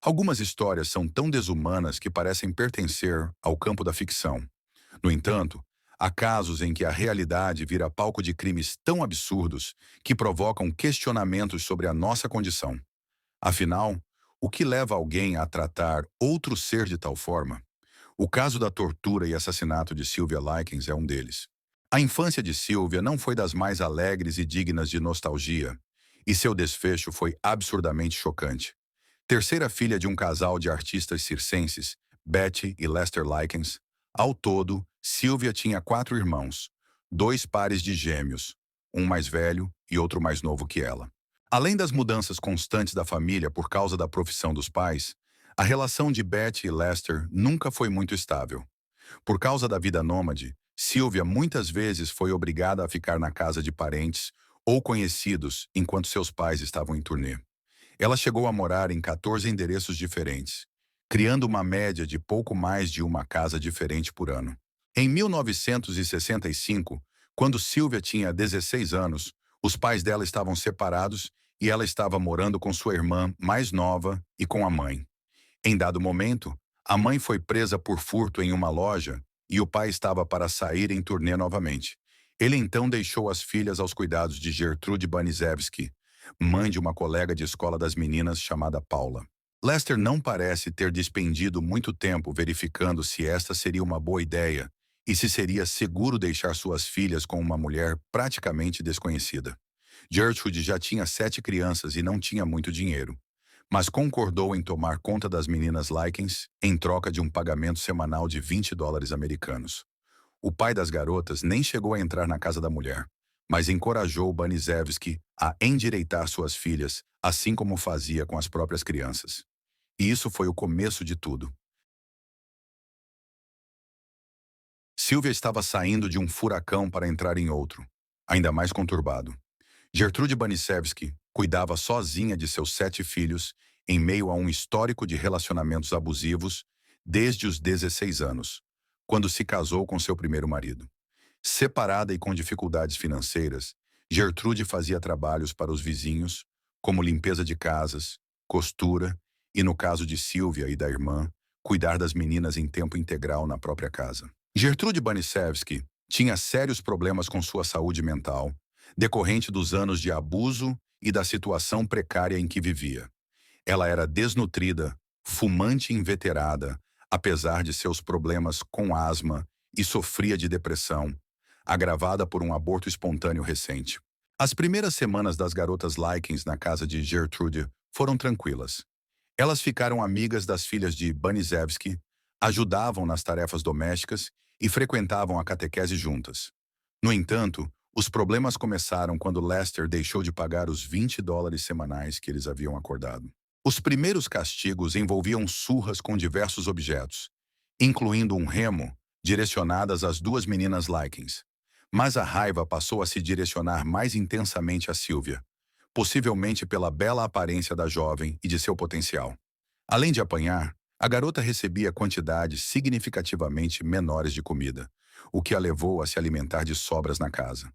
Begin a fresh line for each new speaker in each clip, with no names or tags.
Algumas histórias são tão desumanas que parecem pertencer ao campo da ficção. No entanto, há casos em que a realidade vira palco de crimes tão absurdos que provocam questionamentos sobre a nossa condição. Afinal, o que leva alguém a tratar outro ser de tal forma? O caso da tortura e assassinato de Sylvia Likens é um deles. A infância de Sylvia não foi das mais alegres e dignas de nostalgia, e seu desfecho foi absurdamente chocante. Terceira filha de um casal de artistas circenses, Betty e Lester Likens, ao todo, Sylvia tinha 4 irmãos, 2 pares de gêmeos, um mais velho e outro mais novo que ela. Além das mudanças constantes da família por causa da profissão dos pais, a relação de Betty e Lester nunca foi muito estável. Por causa da vida nômade, Sylvia muitas vezes foi obrigada a ficar na casa de parentes ou conhecidos enquanto seus pais estavam em turnê. Ela chegou a morar em 14 endereços diferentes, criando uma média de pouco mais de uma casa diferente por ano. Em 1965, quando Sylvia tinha 16 anos, os pais dela estavam separados e ela estava morando com sua irmã mais nova e com a mãe. Em dado momento, a mãe foi presa por furto em uma loja e o pai estava para sair em turnê novamente. Ele então deixou as filhas aos cuidados de Gertrude Banizewski, mãe de uma colega de escola das meninas chamada Paula. Lester não parece ter despendido muito tempo verificando se esta seria uma boa ideia e se seria seguro deixar suas filhas com uma mulher praticamente desconhecida. Gertrude já tinha 7 crianças e não tinha muito dinheiro, mas concordou em tomar conta das meninas Likens em troca de um pagamento semanal de US$ 20 americanos. O pai das garotas nem chegou a entrar na casa da mulher, mas encorajou Banizewski a endireitar suas filhas, assim como fazia com as próprias crianças. E isso foi o começo de tudo. Sylvia estava saindo de um furacão para entrar em outro, ainda mais conturbado. Gertrude Banishevski cuidava sozinha de seus 7 filhos em meio a um histórico de relacionamentos abusivos desde os 16 anos, quando se casou com seu primeiro marido. Separada e com dificuldades financeiras, Gertrude fazia trabalhos para os vizinhos, como limpeza de casas, costura e, no caso de Sylvia e da irmã, cuidar das meninas em tempo integral na própria casa. Gertrude Banishevski tinha sérios problemas com sua saúde mental, decorrente dos anos de abuso e da situação precária em que vivia. Ela era desnutrida, fumante inveterada, apesar de seus problemas com asma, e sofria de depressão, agravada por um aborto espontâneo recente. As primeiras semanas das garotas Likens na casa de Gertrude foram tranquilas. Elas ficaram amigas das filhas de Banizewski, ajudavam nas tarefas domésticas e frequentavam a catequese juntas. No entanto, os problemas começaram quando Lester deixou de pagar os US$ 20 semanais que eles haviam acordado. Os primeiros castigos envolviam surras com diversos objetos, incluindo um remo, direcionadas às 2 meninas Likens. Mas a raiva passou a se direcionar mais intensamente a Sylvia, possivelmente pela bela aparência da jovem e de seu potencial. Além de apanhar, a garota recebia quantidades significativamente menores de comida, o que a levou a se alimentar de sobras na casa.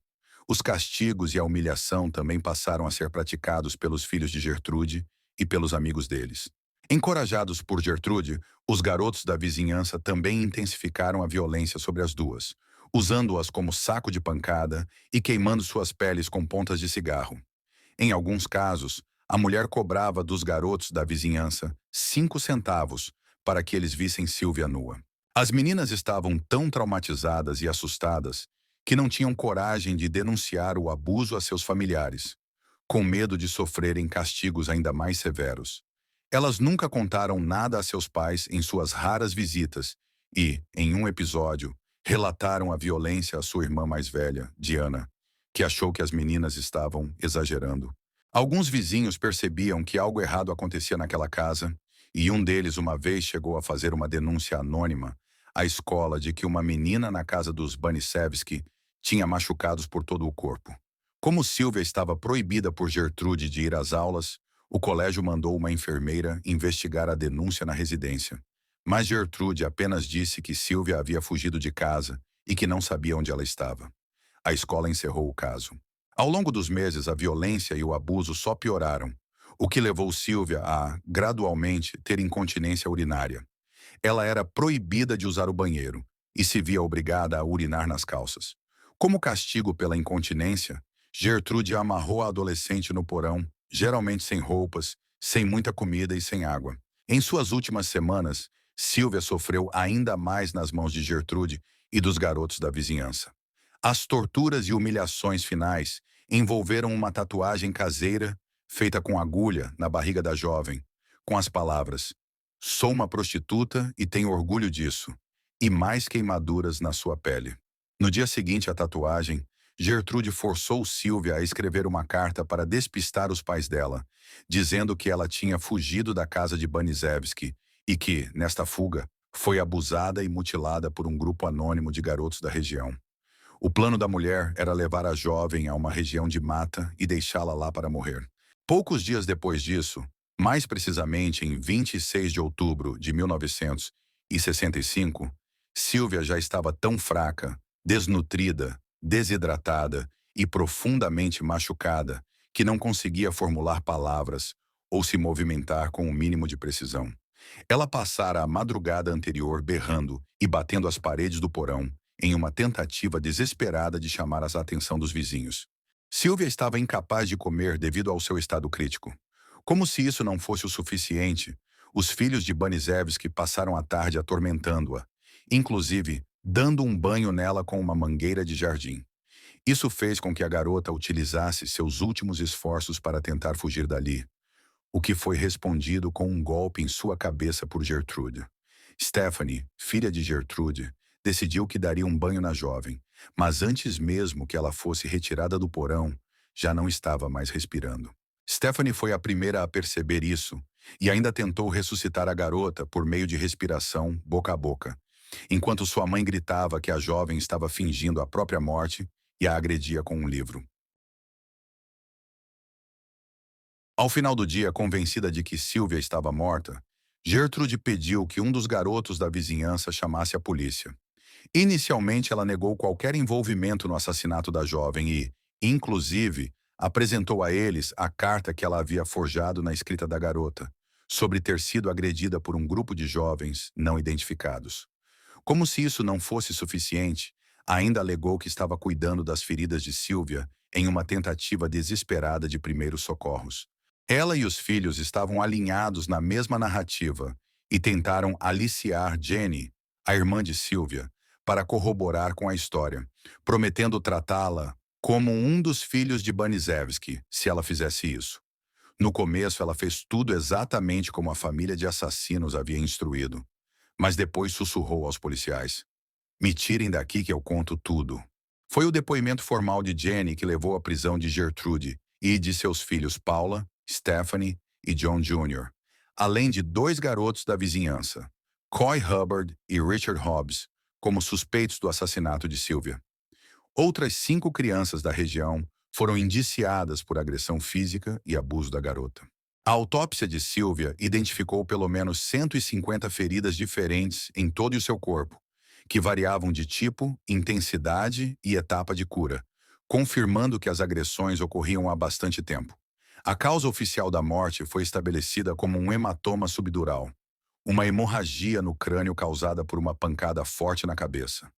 Os castigos e a humilhação também passaram a ser praticados pelos filhos de Gertrude e pelos amigos deles. Encorajados por Gertrude, os garotos da vizinhança também intensificaram a violência sobre as duas, usando-as como saco de pancada e queimando suas peles com pontas de cigarro. Em alguns casos, a mulher cobrava dos garotos da vizinhança 5 centavos para que eles vissem Sylvia nua. As meninas estavam tão traumatizadas e assustadas que não tinham coragem de denunciar o abuso a seus familiares, com medo de sofrerem castigos ainda mais severos. Elas nunca contaram nada a seus pais em suas raras visitas e, em um episódio, relataram a violência à sua irmã mais velha, Diana, que achou que as meninas estavam exagerando. Alguns vizinhos percebiam que algo errado acontecia naquela casa, e um deles uma vez chegou a fazer uma denúncia anônima à escola de que uma menina na casa dos Banishevski tinha machucados por todo o corpo. Como Sylvia estava proibida por Gertrude de ir às aulas, o colégio mandou uma enfermeira investigar a denúncia na residência. Mas Gertrude apenas disse que Sylvia havia fugido de casa e que não sabia onde ela estava. A escola encerrou o caso. Ao longo dos meses, a violência e o abuso só pioraram. o que levou Sylvia a, gradualmente, ter incontinência urinária. Ela era proibida de usar o banheiro e se via obrigada a urinar nas calças. Como castigo pela incontinência, Gertrude amarrou a adolescente no porão, geralmente sem roupas, sem muita comida e sem água. Em suas últimas semanas, Sylvia sofreu ainda mais nas mãos de Gertrude e dos garotos da vizinhança. As torturas e humilhações finais envolveram uma tatuagem caseira feita com agulha na barriga da jovem, com as palavras: "Sou uma prostituta e tenho orgulho disso", e mais queimaduras na sua pele. No dia seguinte à tatuagem, Gertrude forçou Sylvia a escrever uma carta para despistar os pais dela, dizendo que ela tinha fugido da casa de Banizewski e que, nesta fuga, foi abusada e mutilada por um grupo anônimo de garotos da região. O plano da mulher era levar a jovem a uma região de mata e deixá-la lá para morrer. Poucos dias depois disso, mais precisamente em 26 de outubro de 1965, Sylvia já estava tão fraca, desnutrida, desidratada e profundamente machucada que não conseguia formular palavras ou se movimentar com o mínimo de precisão. Ela passara a madrugada anterior berrando e batendo as paredes do porão, em uma tentativa desesperada de chamar a atenção dos vizinhos. Sylvia estava incapaz de comer devido ao seu estado crítico. Como se isso não fosse o suficiente, os filhos de Banizewski passaram a tarde atormentando-a, inclusive dando um banho nela com uma mangueira de jardim. Isso fez com que a garota utilizasse seus últimos esforços para tentar fugir dali, o que foi respondido com um golpe em sua cabeça por Gertrude. Stephanie, filha de Gertrude, decidiu que daria um banho na jovem, mas antes mesmo que ela fosse retirada do porão, já não estava mais respirando. Stephanie foi a primeira a perceber isso e ainda tentou ressuscitar a garota por meio de respiração boca a boca, enquanto sua mãe gritava que a jovem estava fingindo a própria morte e a agredia com um livro. Ao final do dia, convencida de que Sylvia estava morta, Gertrude pediu que um dos garotos da vizinhança chamasse a polícia. Inicialmente, ela negou qualquer envolvimento no assassinato da jovem e, inclusive, apresentou a eles a carta que ela havia forjado na escrita da garota, sobre ter sido agredida por um grupo de jovens não identificados. Como se isso não fosse suficiente, ainda alegou que estava cuidando das feridas de Sylvia em uma tentativa desesperada de primeiros socorros. Ela e os filhos estavam alinhados na mesma narrativa e tentaram aliciar Jenny, a irmã de Sylvia, para corroborar com a história, prometendo tratá-la como um dos filhos de Banizewski, se ela fizesse isso. No começo, ela fez tudo exatamente como a família de assassinos havia instruído, mas depois sussurrou aos policiais: "Me tirem daqui que eu conto tudo." Foi o depoimento formal de Jenny que levou à prisão de Gertrude e de seus filhos Paula, Stephanie e John Jr., além de 2 garotos da vizinhança, Coy Hubbard e Richard Hobbs, como suspeitos do assassinato de Sylvia. Outras 5 crianças da região foram indiciadas por agressão física e abuso da garota. A autópsia de Sylvia identificou pelo menos 150 feridas diferentes em todo o seu corpo, que variavam de tipo, intensidade e etapa de cura, confirmando que as agressões ocorriam há bastante tempo. A causa oficial da morte foi estabelecida como um hematoma subdural, uma hemorragia no crânio causada por uma pancada forte na cabeça.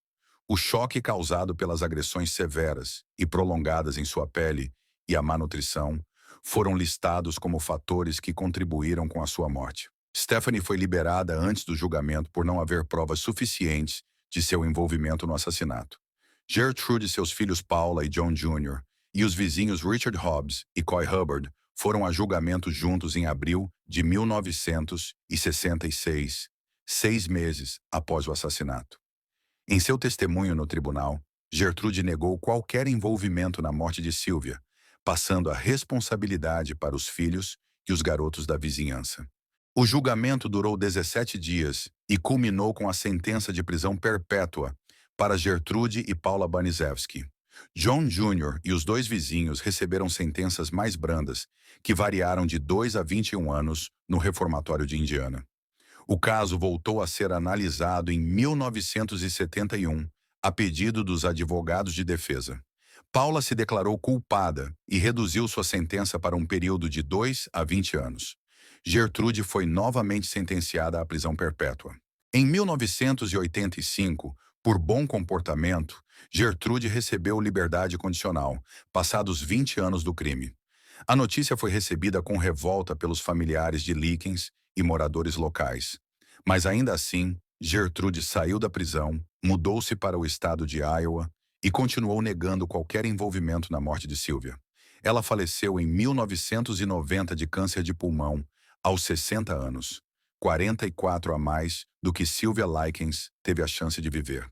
O choque causado pelas agressões severas e prolongadas em sua pele e a má nutrição foram listados como fatores que contribuíram com a sua morte. Stephanie foi liberada antes do julgamento por não haver provas suficientes de seu envolvimento no assassinato. Gertrude e seus filhos Paula e John Jr. e os vizinhos Richard Hobbs e Coy Hubbard foram a julgamento juntos em abril de 1966, 6 meses após o assassinato. Em seu testemunho no tribunal, Gertrude negou qualquer envolvimento na morte de Sylvia, passando a responsabilidade para os filhos e os garotos da vizinhança. O julgamento durou 17 dias e culminou com a sentença de prisão perpétua para Gertrude e Paula Banizewski. John Jr. e os 2 vizinhos receberam sentenças mais brandas, que variaram de 2 a 21 anos no reformatório de Indiana. O caso voltou a ser analisado em 1971, a pedido dos advogados de defesa, Paula se declarou culpada e reduziu sua sentença para um período de 2 a 20 anos. Gertrude foi novamente sentenciada à prisão perpétua. Em 1985, por bom comportamento, Gertrude recebeu liberdade condicional, passados 20 anos do crime. A notícia foi recebida com revolta pelos familiares de Likens e moradores locais. Mas ainda assim, Gertrude saiu da prisão, mudou-se para o estado de Iowa e continuou negando qualquer envolvimento na morte de Sylvia. Ela faleceu em 1990 de câncer de pulmão, aos 60 anos, 44 a mais do que Sylvia Likens teve a chance de viver.